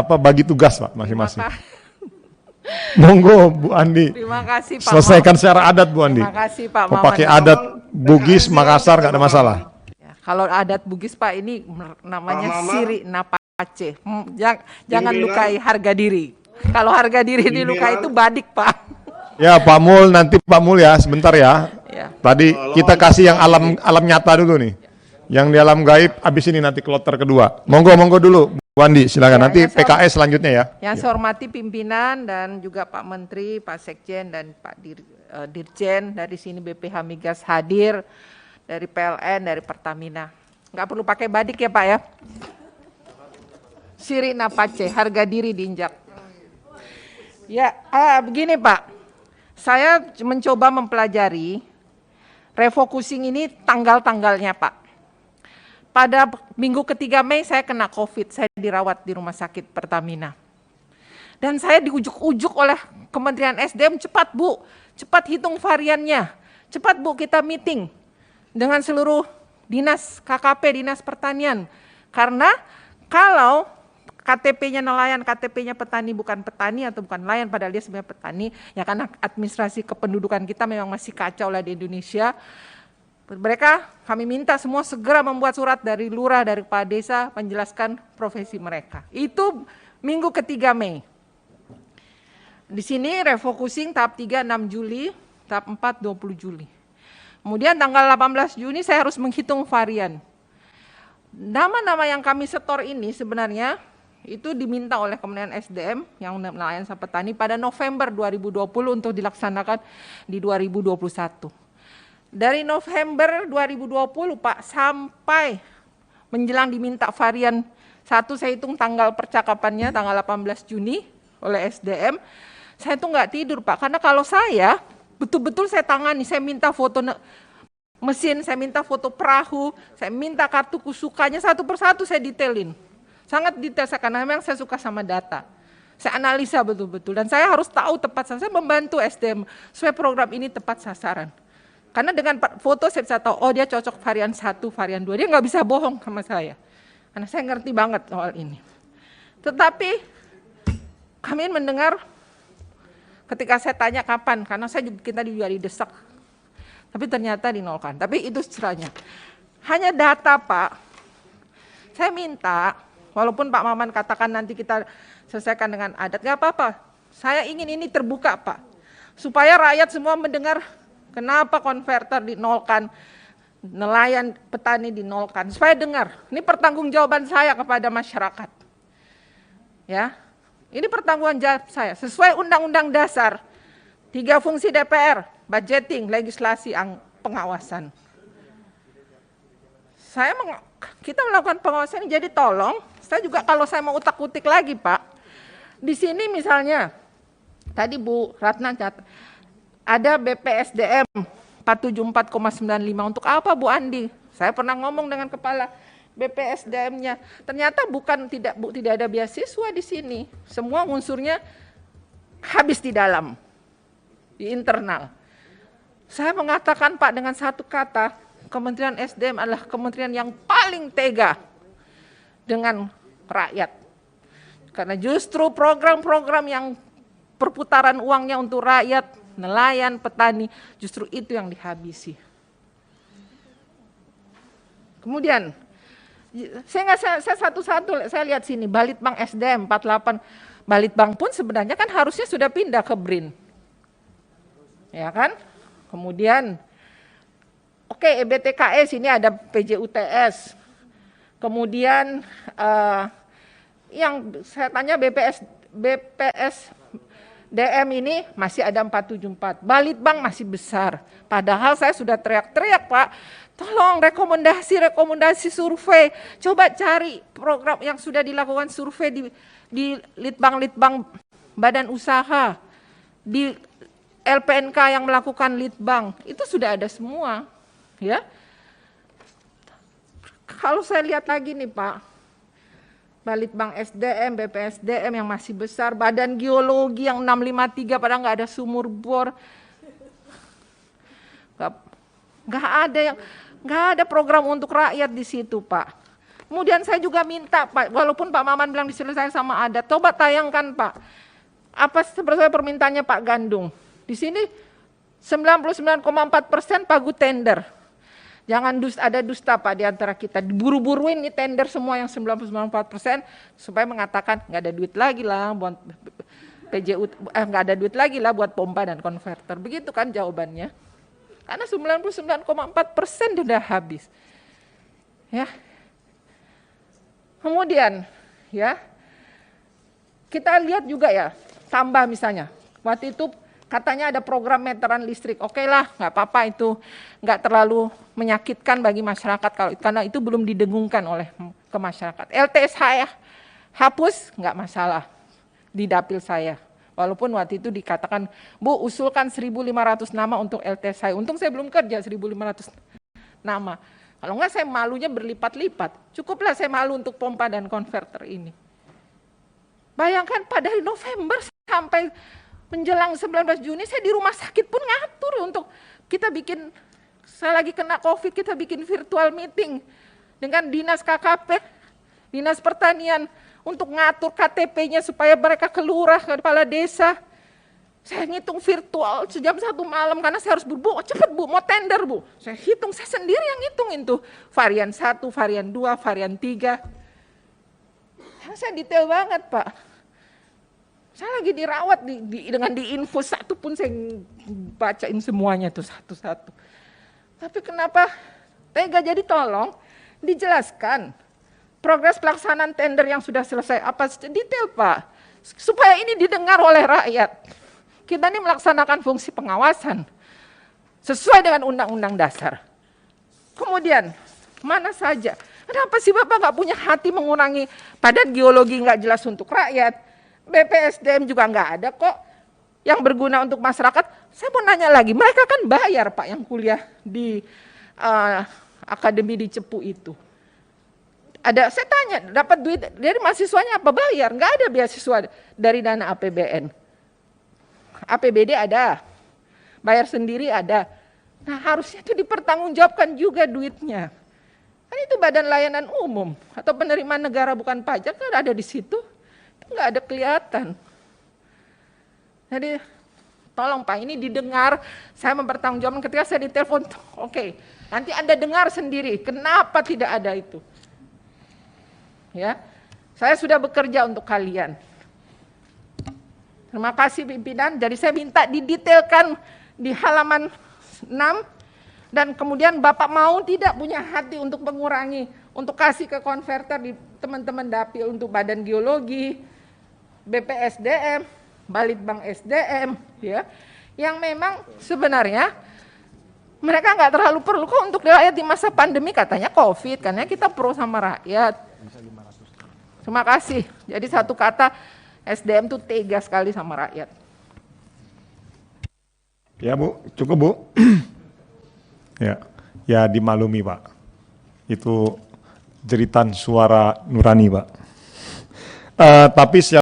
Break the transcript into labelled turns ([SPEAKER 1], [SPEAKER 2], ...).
[SPEAKER 1] bagi tugas Pak masing-masing.
[SPEAKER 2] Terima kasih.
[SPEAKER 1] Monggo Bu Andi.
[SPEAKER 2] Terima kasih Pak.
[SPEAKER 1] Selesaikan secara adat Bu Andi.
[SPEAKER 2] Terima kasih Pak
[SPEAKER 1] Mau
[SPEAKER 2] Maman.
[SPEAKER 1] pakai adat Bugis Makassar nggak ada masalah.
[SPEAKER 2] Ya, kalau adat Bugis Pak ini namanya
[SPEAKER 3] Pak Maman.
[SPEAKER 2] siri napace. Jangan lukai harga diri. Kalau harga diri dilukai itu badik Pak.
[SPEAKER 1] Ya Pak Mul, nanti Pak Mul ya sebentar ya.
[SPEAKER 2] Ya.
[SPEAKER 1] Tadi kita kasih yang alam nyata dulu nih. Yang di alam gaib, habis ini nanti kloter kedua. Monggo dulu Bu Andi, silakan.
[SPEAKER 2] Ya,
[SPEAKER 1] Nanti
[SPEAKER 2] yang
[SPEAKER 1] PKS selanjutnya ya.
[SPEAKER 2] Yang saya hormati pimpinan dan juga Pak Menteri, Pak Sekjen dan Pak Dirjen dari sini BPH Migas hadir, dari PLN, dari Pertamina. Nggak perlu pakai badik ya Pak ya. Siri napace, harga diri diinjak. Ya, begini Pak. Saya mencoba mempelajari refocusing ini tanggal-tanggalnya Pak. Pada minggu ketiga Mei saya kena COVID, saya dirawat di rumah sakit Pertamina. Dan saya diujuk-ujuk oleh Kementerian SDM, cepat Bu, cepat hitung variannya. Cepat Bu, kita meeting dengan seluruh dinas KKP, dinas pertanian. Karena kalau KTP-nya nelayan, KTP-nya petani bukan petani atau bukan nelayan, padahal dia sebenarnya petani, ya karena administrasi kependudukan kita memang masih kacau lah di Indonesia. Kami minta semua segera membuat surat dari lurah, dari kepala desa, menjelaskan profesi mereka. Itu minggu ketiga Mei. Di sini refocusing tahap 3, 6 Juli, tahap 4, 20 Juli. Kemudian tanggal 18 Juni saya harus menghitung varian. Nama-nama yang kami setor ini sebenarnya itu diminta oleh Kementerian SDM yang nelayan sama petani pada November 2020 untuk dilaksanakan di 2021. Dari November 2020 Pak sampai menjelang diminta varian 1, saya hitung tanggal percakapannya tanggal 18 Juni oleh SDM, saya tuh nggak tidur Pak, karena kalau saya betul-betul saya tangani, saya minta foto mesin, saya minta foto perahu, saya minta kartu kusukanya satu persatu saya detailin. Sangat detail karena memang saya suka sama data. Saya analisa betul-betul dan saya harus tahu tepat sasaran, saya membantu SDM supaya program ini tepat sasaran. Karena dengan foto saya bisa tahu, oh dia cocok varian 1, varian 2, dia nggak bisa bohong sama saya. Karena saya ngerti banget soal ini. Tetapi kami mendengar ketika saya tanya kapan, karena kita juga didesak. Tapi ternyata dinolkan, tapi itu caranya. Hanya data Pak, saya minta, walaupun Pak Maman katakan nanti kita selesaikan dengan adat, nggak apa-apa. Saya ingin ini terbuka Pak, supaya rakyat semua mendengar kenapa konverter dinolkan, nelayan petani dinolkan, supaya dengar. Ini pertanggungjawaban saya kepada masyarakat. Ya, ini pertanggungjawaban saya sesuai Undang-Undang Dasar. 3 fungsi DPR, budgeting, legislasi, pengawasan. Kita melakukan pengawasan ini, jadi tolong, saya juga kalau saya mau utak-utik lagi Pak, di sini misalnya, tadi Bu Ratna ada BPSDM 474,95 untuk apa Bu Andi? Saya pernah ngomong dengan kepala BPSDM-nya. Ternyata tidak ada beasiswa di sini. Semua unsurnya habis di dalam, di internal. Saya mengatakan Pak dengan satu kata, Kementerian SDM adalah kementerian yang paling tega dengan rakyat. Karena justru program-program yang perputaran uangnya untuk rakyat, nelayan, petani, justru itu yang dihabisi. Kemudian, saya satu-satu, saya lihat sini, Balitbang SDM 48, Balitbang pun sebenarnya kan harusnya sudah pindah ke BRIN. Ya kan? Kemudian, oke, EBTKS ini ada PJUTS. Kemudian, yang saya tanya BPS DM ini masih ada 474, Balitbang masih besar. Padahal saya sudah teriak-teriak Pak, tolong rekomendasi survei. Coba cari program yang sudah dilakukan survei di litbang badan usaha, di LPNK yang melakukan litbang, itu sudah ada semua. Ya. Kalau saya lihat lagi nih Pak, Balitbang SDM, BPSDM yang masih besar, Badan Geologi yang 653 padahal nggak ada sumur bor, nggak ada program untuk rakyat di situ Pak. Kemudian saya juga minta Pak, walaupun Pak Maman bilang diselesaikan sama adat, coba tayangkan Pak, apa sebenarnya permintaannya Pak Gandung. Di sini 99,4% pagu tender. Jangan ada dusta Pak di antara kita. Diburu-buruin nih tender semua yang 99,4% supaya mengatakan nggak ada duit lagi lah buat PJU, nggak ada duit lagi lah buat pompa dan konverter. Begitu kan jawabannya. Karena 99,4% sudah habis. Ya. Kemudian ya kita lihat juga ya, tambah misalnya waktu itu katanya ada program meteran listrik. Oke lah, nggak apa-apa, itu nggak terlalu menyakitkan bagi masyarakat karena itu belum didengungkan oleh ke masyarakat. LTS saya hapus, nggak masalah di dapil saya. Walaupun waktu itu dikatakan, Bu, usulkan 1.500 nama untuk LTS saya. Untung saya belum kerja 1.500 nama. Kalau nggak saya malunya berlipat-lipat. Cukuplah saya malu untuk pompa dan konverter ini. Bayangkan pada November sampai menjelang 19 Juni saya di rumah sakit pun ngatur untuk kita bikin, saya lagi kena COVID, kita bikin virtual meeting dengan Dinas KKP, Dinas Pertanian untuk ngatur KTP-nya supaya mereka ke lurah, ke kepala desa. Saya ngitung virtual sejam 1 malam karena saya harus Bu, cepet Bu, mau tender Bu. Saya hitung, saya sendiri yang hitung itu. Varian 1, varian 2, varian 3. Saya detail banget Pak. Saya lagi dirawat dengan diinfus satu pun saya bacain semuanya tuh satu-satu. Tapi kenapa tega? Jadi tolong dijelaskan progres pelaksanaan tender yang sudah selesai apa detail Pak, supaya ini didengar oleh rakyat. Kita ini melaksanakan fungsi pengawasan sesuai dengan Undang-Undang Dasar. Kemudian mana saja? Kenapa sih Bapak nggak punya hati mengurangi badan geologi nggak jelas untuk rakyat? BPSDM juga nggak ada kok yang berguna untuk masyarakat. Saya mau nanya lagi, mereka kan bayar Pak yang kuliah di akademi di Cepu itu. Ada, saya tanya, dapat duit dari mahasiswanya apa bayar? Nggak ada beasiswa dari dana APBN. APBD ada, bayar sendiri ada. Nah harusnya itu dipertanggungjawabkan juga duitnya. Kan itu badan layanan umum atau penerimaan negara bukan pajak kan ada di situ. Nggak ada kelihatan. Jadi tolong Pak, ini didengar. Saya mempertanggungjawabkan ketika saya ditelepon. Oke, nanti Anda dengar sendiri kenapa tidak ada itu. Ya, saya sudah bekerja untuk kalian. Terima kasih pimpinan. Jadi saya minta didetailkan di halaman 6 dan kemudian Bapak mau tidak punya hati untuk mengurangi, untuk kasih ke konverter di teman-teman dapil untuk badan geologi, BPSDM, Balitbang SDM, ya, yang memang sebenarnya mereka nggak terlalu perlu kok untuk rakyat di masa pandemi, katanya COVID, karena kita pro sama rakyat. Terima kasih. Jadi satu kata, SDM tuh tega sekali sama rakyat.
[SPEAKER 1] Ya Bu, cukup Bu. Ya dimaklumi Pak. Itu jeritan suara nurani Pak. Tapi